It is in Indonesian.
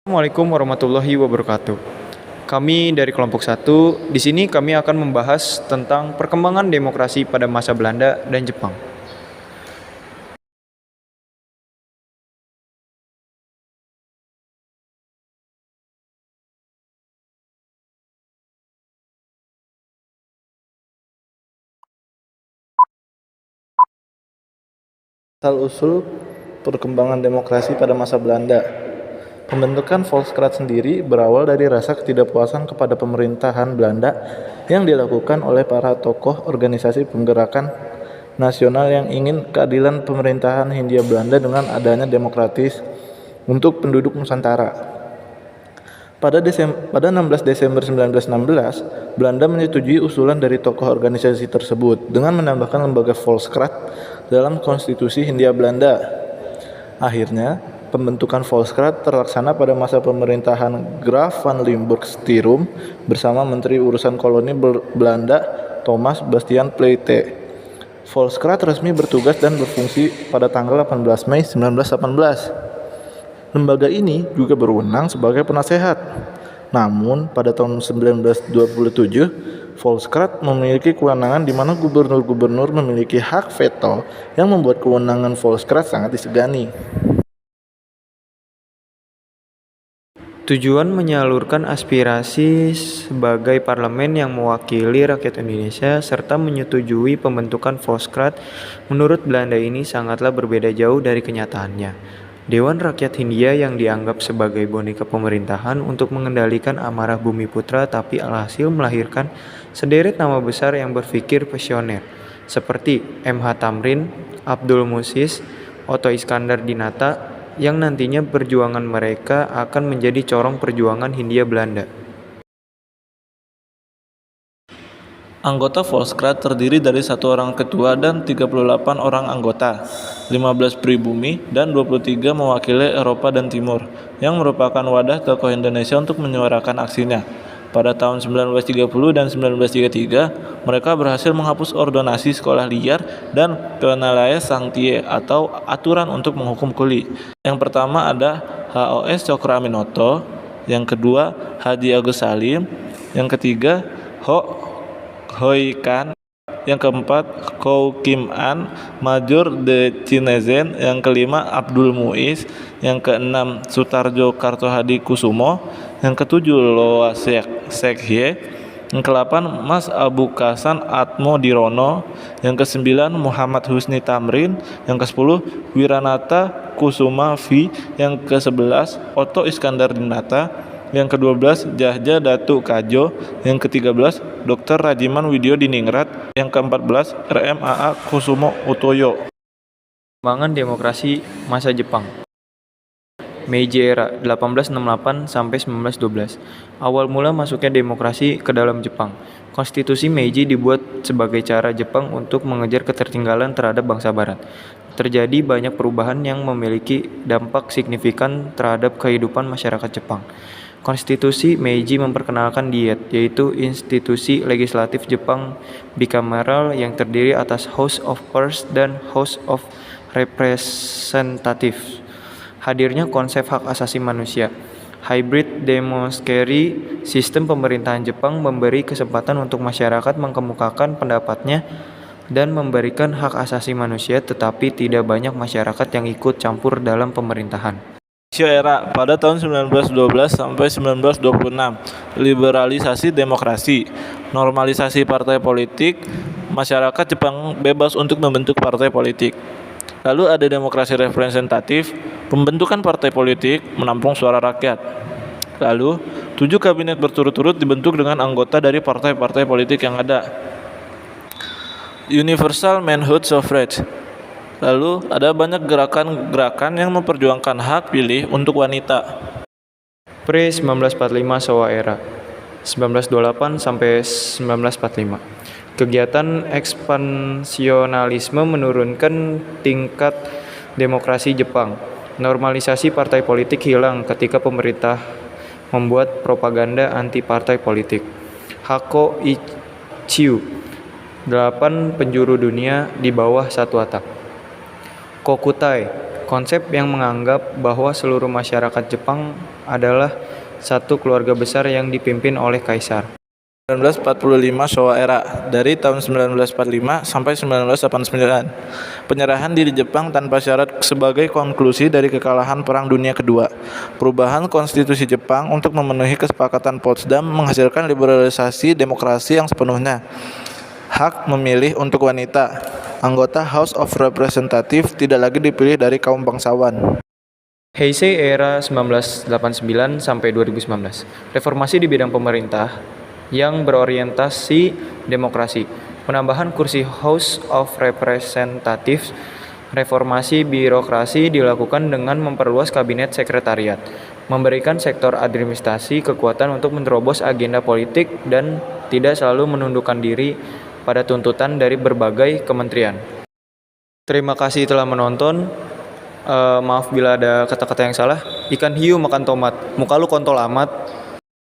Assalamualaikum warahmatullahi wabarakatuh. Kami dari kelompok satu, di sini kami akan membahas tentang perkembangan demokrasi pada masa Belanda dan Jepang. Asal-usul perkembangan demokrasi pada masa Belanda. Pembentukan Volksraad sendiri berawal dari rasa ketidakpuasan kepada pemerintahan Belanda yang dilakukan oleh para tokoh organisasi penggerakan nasional yang ingin keadilan pemerintahan Hindia Belanda dengan adanya demokratis untuk penduduk Nusantara. Pada 16 Desember 1916, Belanda menyetujui usulan dari tokoh organisasi tersebut dengan menambahkan lembaga Volksraad dalam konstitusi Hindia Belanda. Akhirnya, pembentukan Volksraad terlaksana pada masa pemerintahan Graaf van Limburg-Stirum bersama Menteri Urusan Koloni Belanda Thomas Bastiaan Pleyte. Volksraad resmi bertugas dan berfungsi pada tanggal 18 Mei 1918. Lembaga ini juga berwenang sebagai penasehat. Namun, pada tahun 1927, Volksraad memiliki kewenangan di mana gubernur-gubernur memiliki hak veto yang membuat kewenangan Volksraad sangat disegani. Tujuan menyalurkan aspirasi sebagai parlemen yang mewakili rakyat Indonesia serta menyetujui pembentukan Volksraad menurut Belanda ini sangatlah berbeda jauh dari kenyataannya. Dewan Rakyat Hindia yang dianggap sebagai boneka pemerintahan untuk mengendalikan amarah bumi putra tapi alhasil melahirkan sederet nama besar yang berpikir visioner seperti M.H. Tamrin, Abdul Musis, Otto Iskandar Dinata yang nantinya perjuangan mereka akan menjadi corong perjuangan Hindia Belanda. Anggota Volksraad terdiri dari 1 orang ketua dan 38 orang anggota, 15 pribumi, dan 23 mewakili Eropa dan Timur, yang merupakan wadah tokoh Indonesia untuk menyuarakan aksinya. Pada tahun 1930 dan 1933, mereka berhasil menghapus ordonasi sekolah liar dan Kenalae Sanctiae atau aturan untuk menghukum kuli. Yang pertama ada HOS Cokroaminoto, yang kedua Haji Agus Salim, yang ketiga Hoi Kan, yang keempat Kou Kim An, Majur de Cinezen, yang kelima Abdul Muiz, yang keenam Sutarjo Kartohadi Kusumo, yang ketujuh Loa Sekhye, yang ke-8 Mas Abu Kasan Atmo Dirono, yang ke-9 Muhammad Husni Tamrin, yang ke-10 Wiranata Kusuma V, yang ke-11 Otto Iskandar Dinata, yang ke-12 Jahja Datu Kajo, yang ke-13 Dr. Rajiman Widyo Diningrat, yang ke-14 RMAA Kusumo Utoyo. Perkembangan demokrasi masa Jepang. Meiji Era 1868 sampai 1912. Awal mula masuknya demokrasi ke dalam Jepang. Konstitusi Meiji dibuat sebagai cara Jepang untuk mengejar ketertinggalan terhadap bangsa barat. Terjadi banyak perubahan yang memiliki dampak signifikan terhadap kehidupan masyarakat Jepang. Konstitusi Meiji memperkenalkan diet, yaitu institusi legislatif Jepang bicameral yang terdiri atas House of Peers dan House of Representatives. Hadirnya konsep hak asasi manusia. Hybrid democracy, sistem pemerintahan Jepang memberi kesempatan untuk masyarakat mengemukakan pendapatnya dan memberikan hak asasi manusia, tetapi tidak banyak masyarakat yang ikut campur dalam pemerintahan. Meiji Era pada tahun 1912 sampai 1926, liberalisasi demokrasi, normalisasi partai politik, masyarakat Jepang bebas untuk membentuk partai politik. Lalu ada demokrasi representatif, pembentukan partai politik menampung suara rakyat. Lalu, 7 kabinet berturut-turut dibentuk dengan anggota dari partai-partai politik yang ada. Universal Manhood Suffrage. Lalu ada banyak gerakan-gerakan yang memperjuangkan hak pilih untuk wanita. Pre-1945 Showa Era 1928 sampai 1945. Kegiatan ekspansionalisme menurunkan tingkat demokrasi Jepang. Normalisasi partai politik hilang ketika pemerintah membuat propaganda anti partai politik. Hako Ichiu 8 penjuru dunia di bawah satu atap. Kokutai, konsep yang menganggap bahwa seluruh masyarakat Jepang adalah satu keluarga besar yang dipimpin oleh kaisar. 1945 Showa era, dari tahun 1945 sampai 1989. Penyerahan diri Jepang tanpa syarat sebagai konklusi dari kekalahan Perang Dunia Kedua. Perubahan konstitusi Jepang untuk memenuhi kesepakatan Potsdam menghasilkan liberalisasi demokrasi yang sepenuhnya. Hak memilih untuk wanita. Anggota House of Representatives tidak lagi dipilih dari kaum bangsawan. Heisei era 1989 sampai 2019. Reformasi di bidang pemerintah yang berorientasi demokrasi. Penambahan kursi House of Representatives. Reformasi birokrasi dilakukan dengan memperluas kabinet sekretariat, memberikan sektor administrasi kekuatan untuk menerobos agenda politik dan tidak selalu menundukkan diri pada tuntutan dari berbagai kementerian. Terima kasih telah menonton. Maaf bila ada kata-kata yang salah. Ikan hiu makan tomat, muka lu kontol amat.